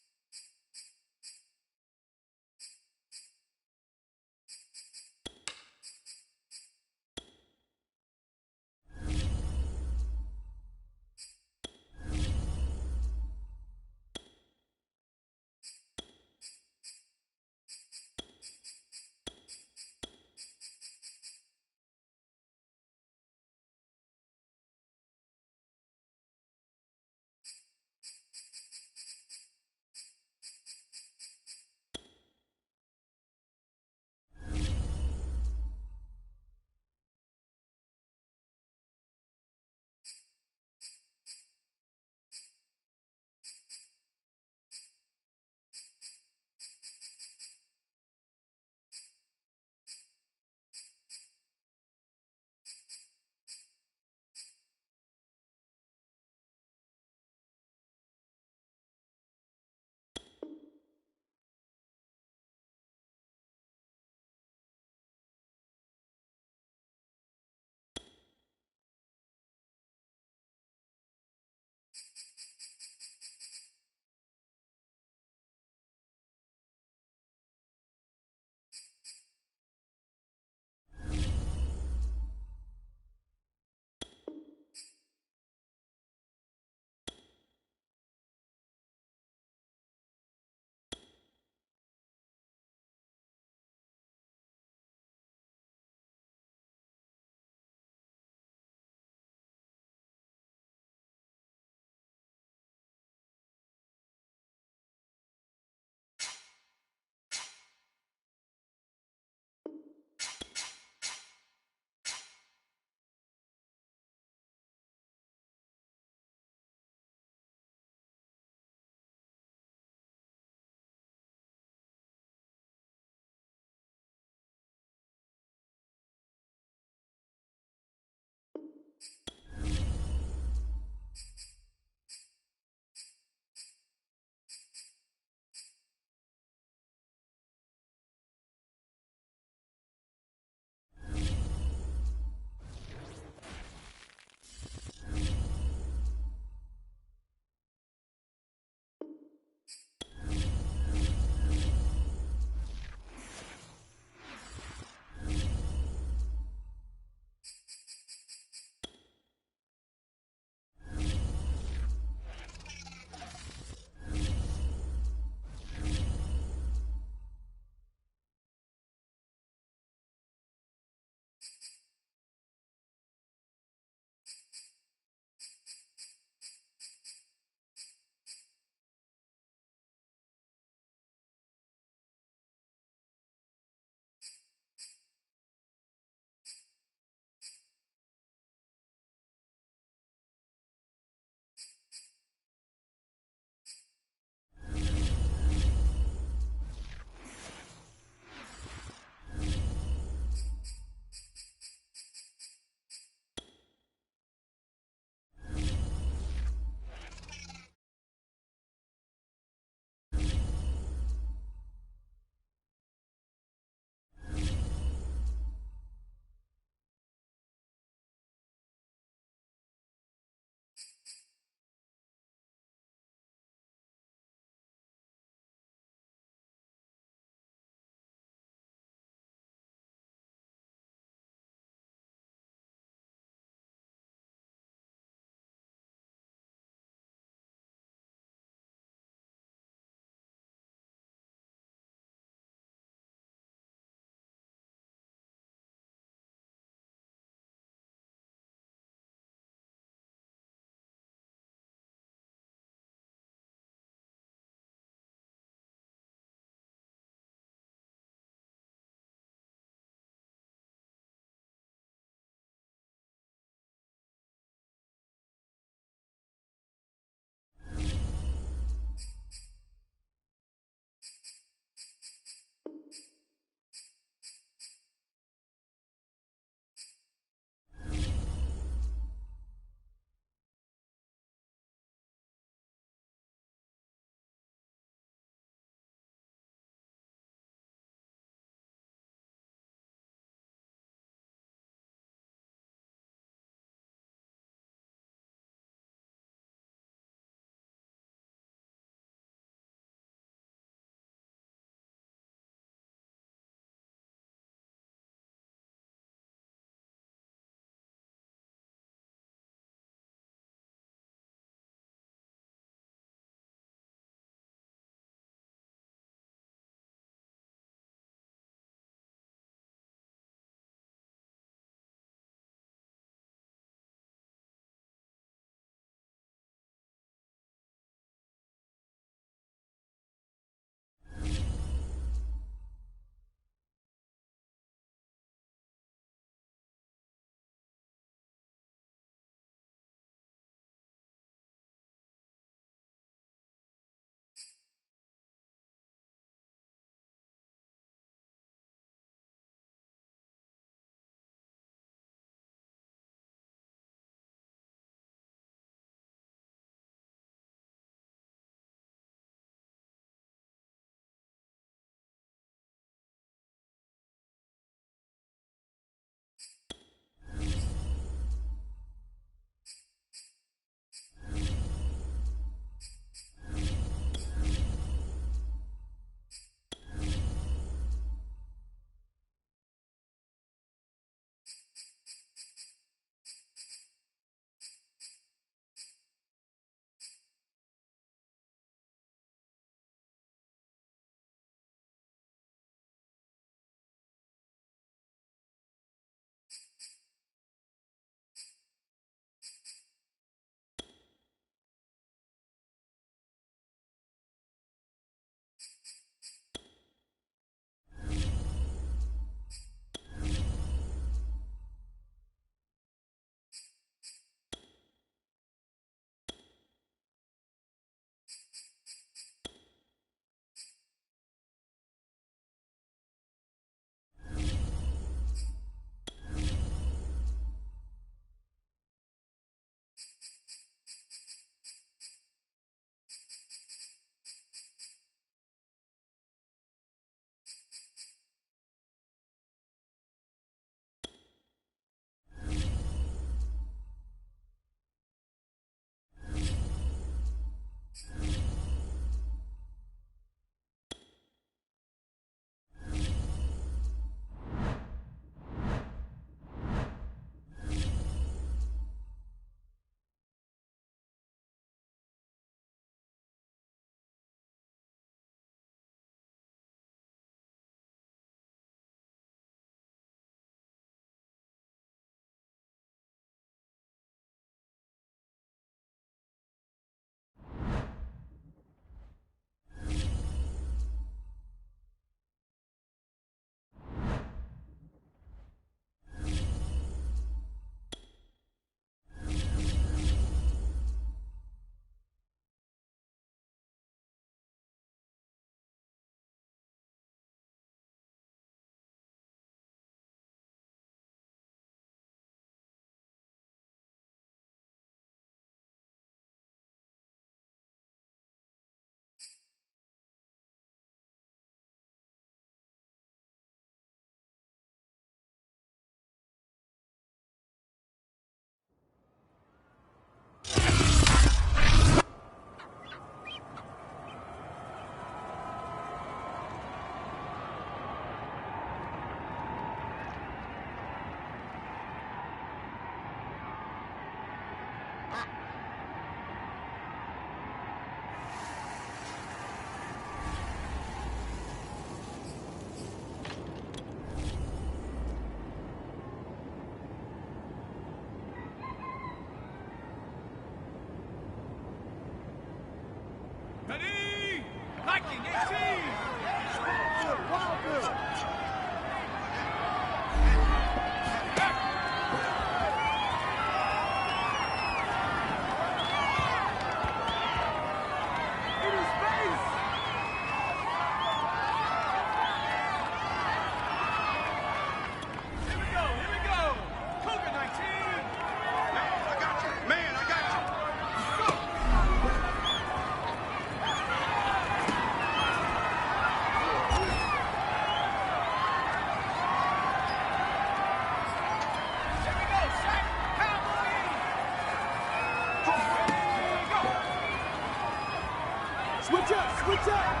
Switch up.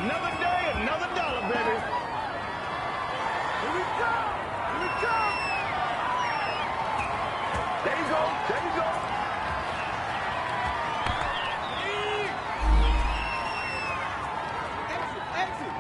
Another day, another dollar, baby. Here we go. Here we go. There you go. There you go. Exit.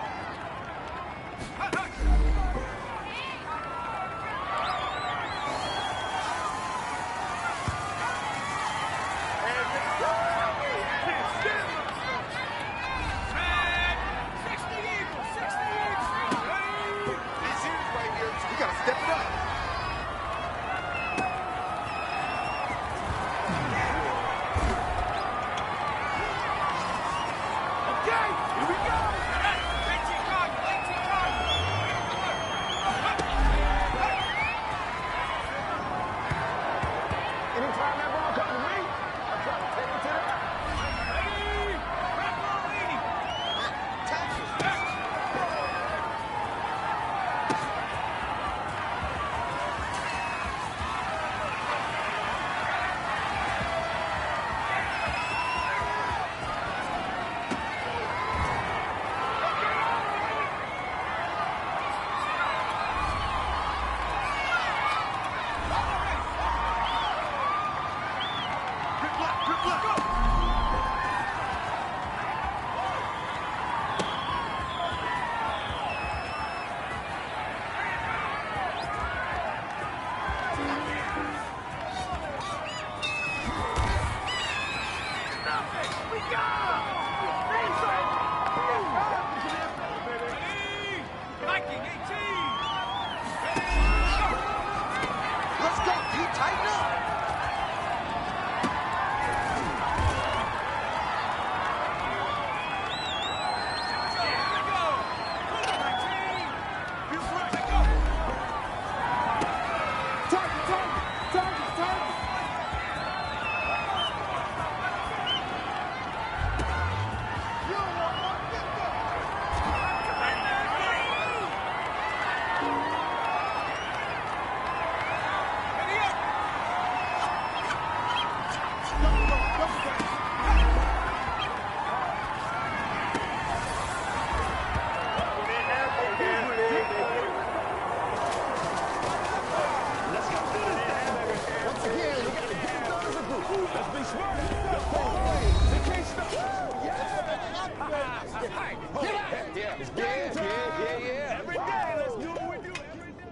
Yeah. Every day, let's do what we do every day.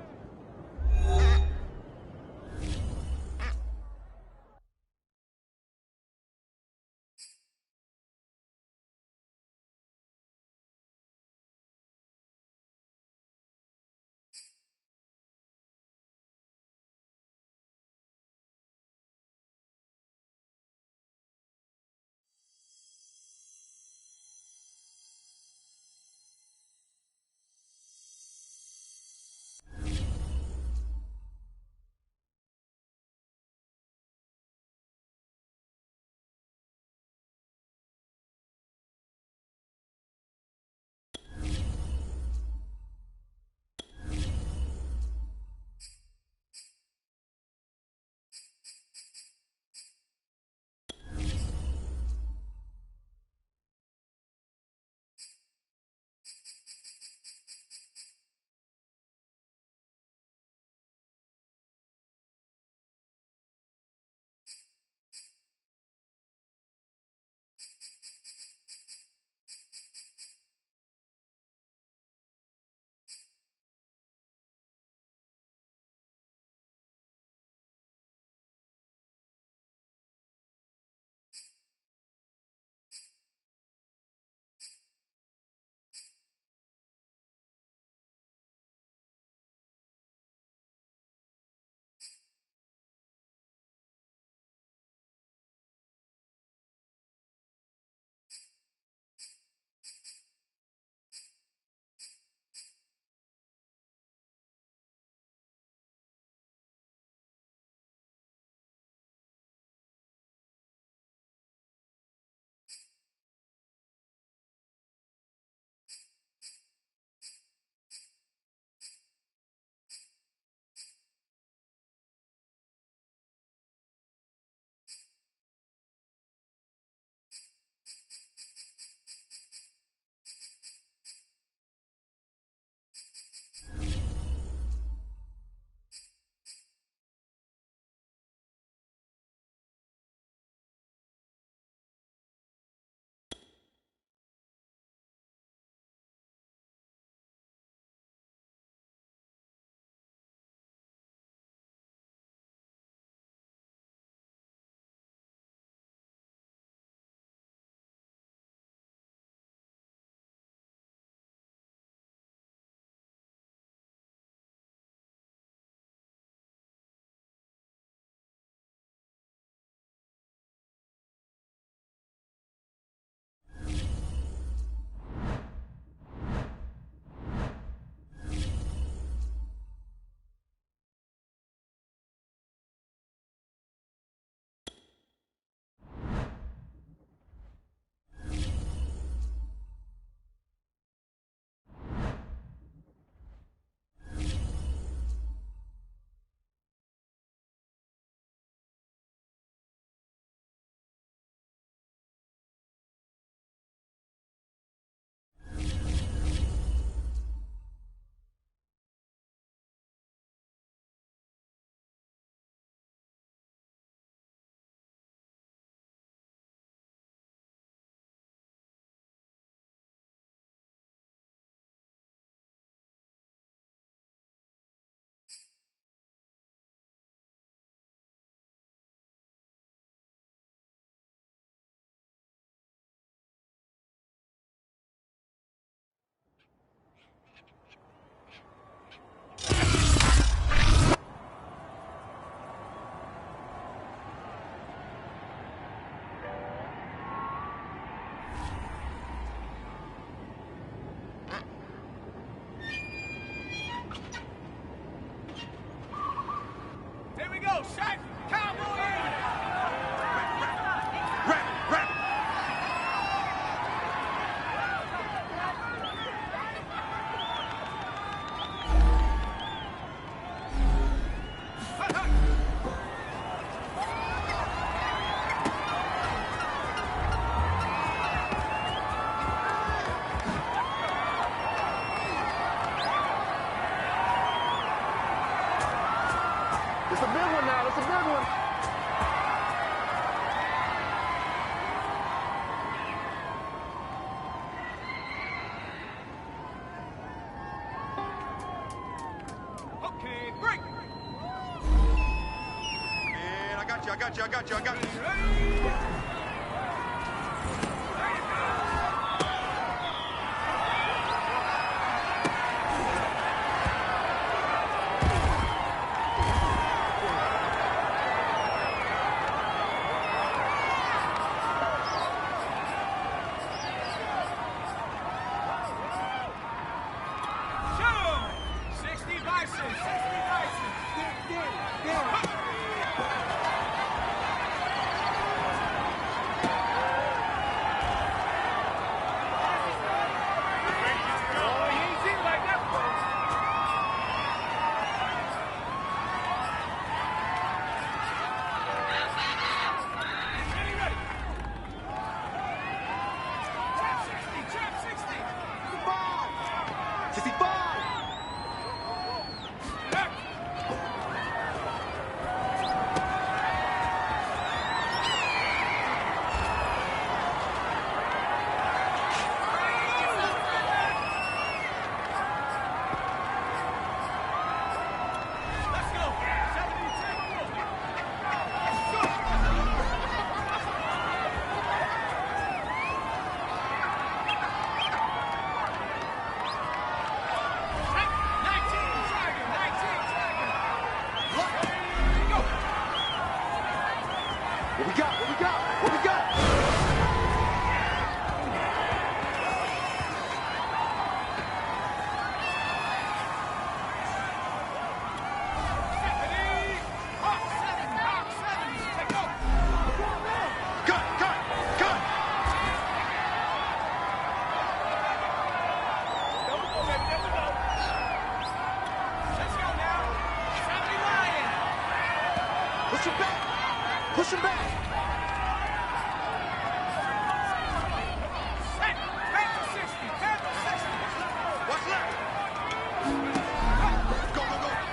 Push him back. What's left? Go, go, go.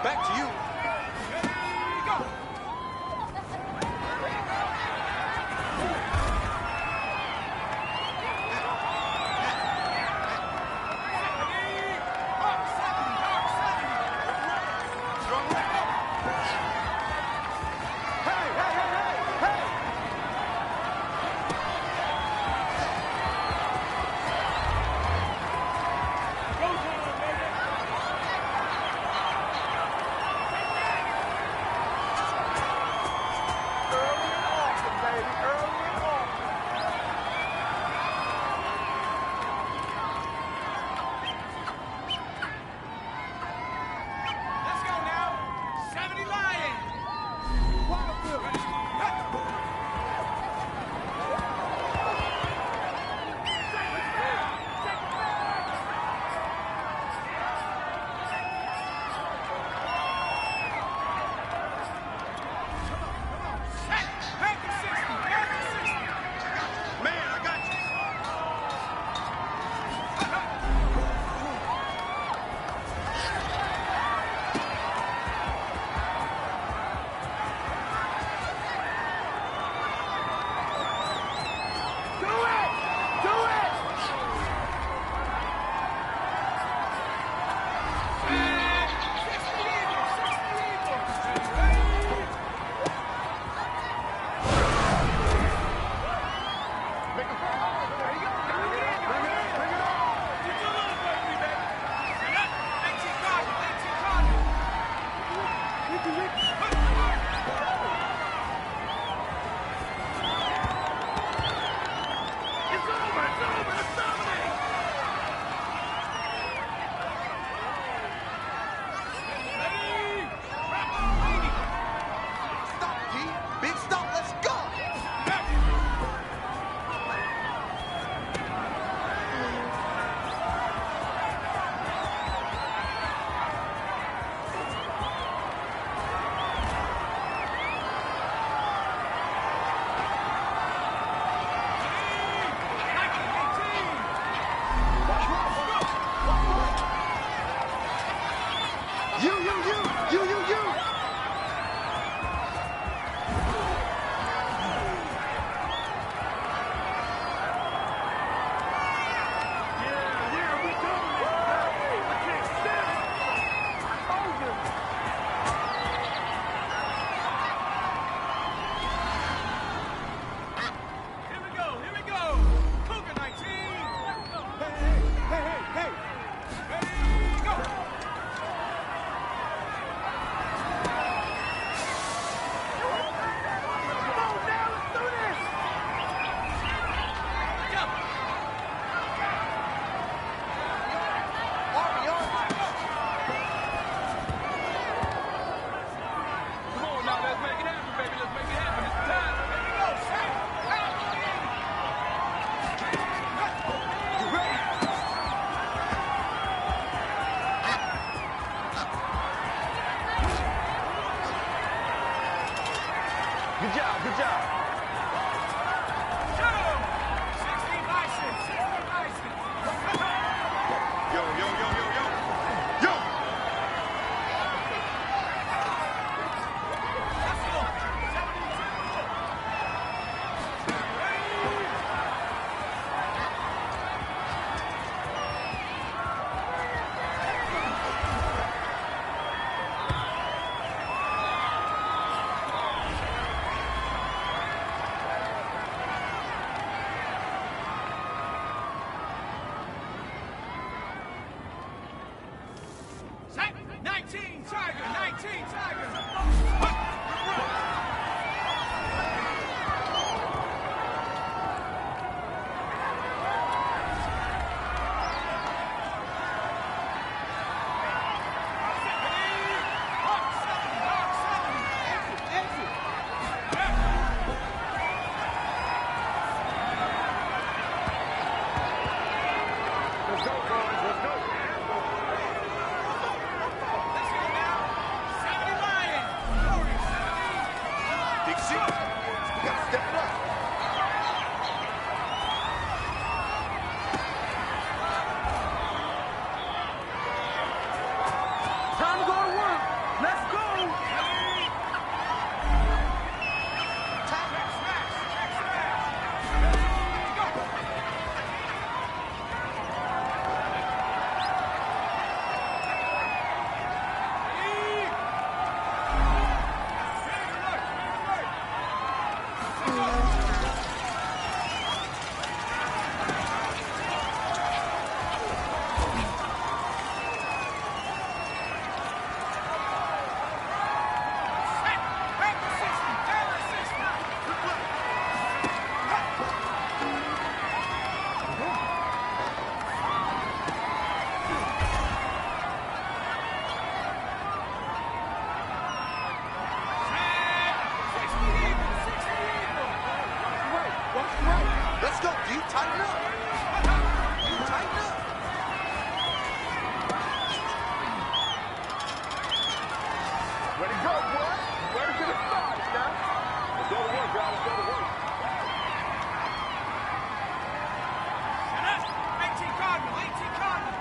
Back to you. Good job, good job. Yo, yo, yo, yo, yo. Yo! Let's go, D. Tighten up. Tighten up. Way to go, boy. Way to get it started now. Let's go to work, y'all. Let's go to work. 18 Cardinal, 18 Cardinal.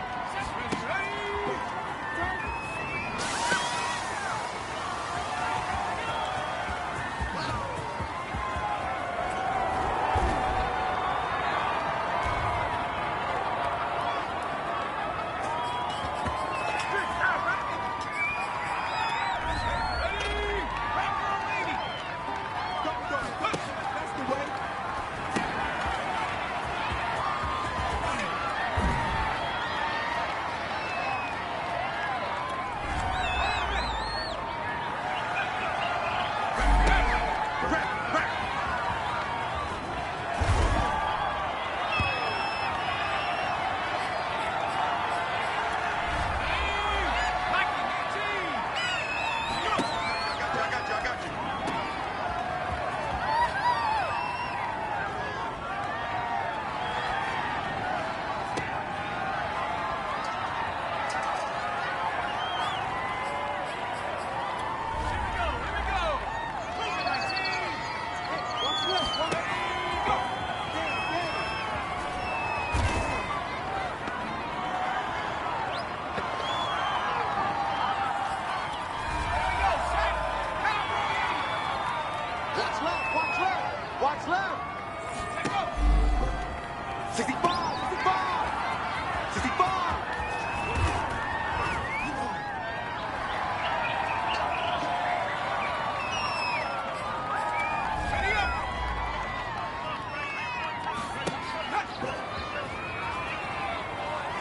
Watch left. 65, 65, 65.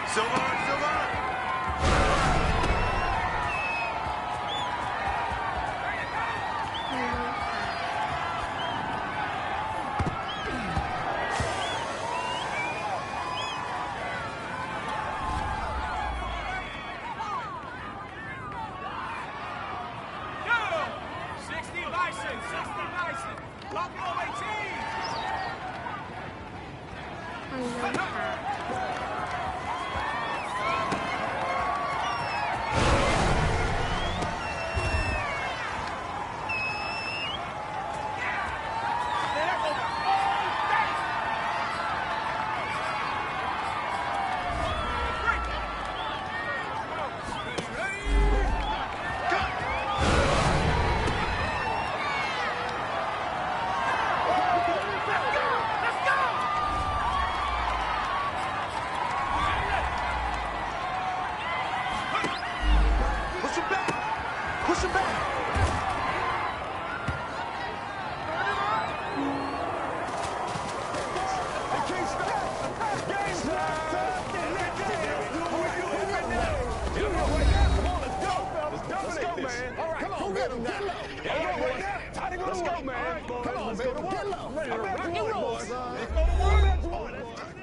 Silver, Silver. Let's go, man. Come on, man. Get low. Ready to rock and roll. Let's go to work.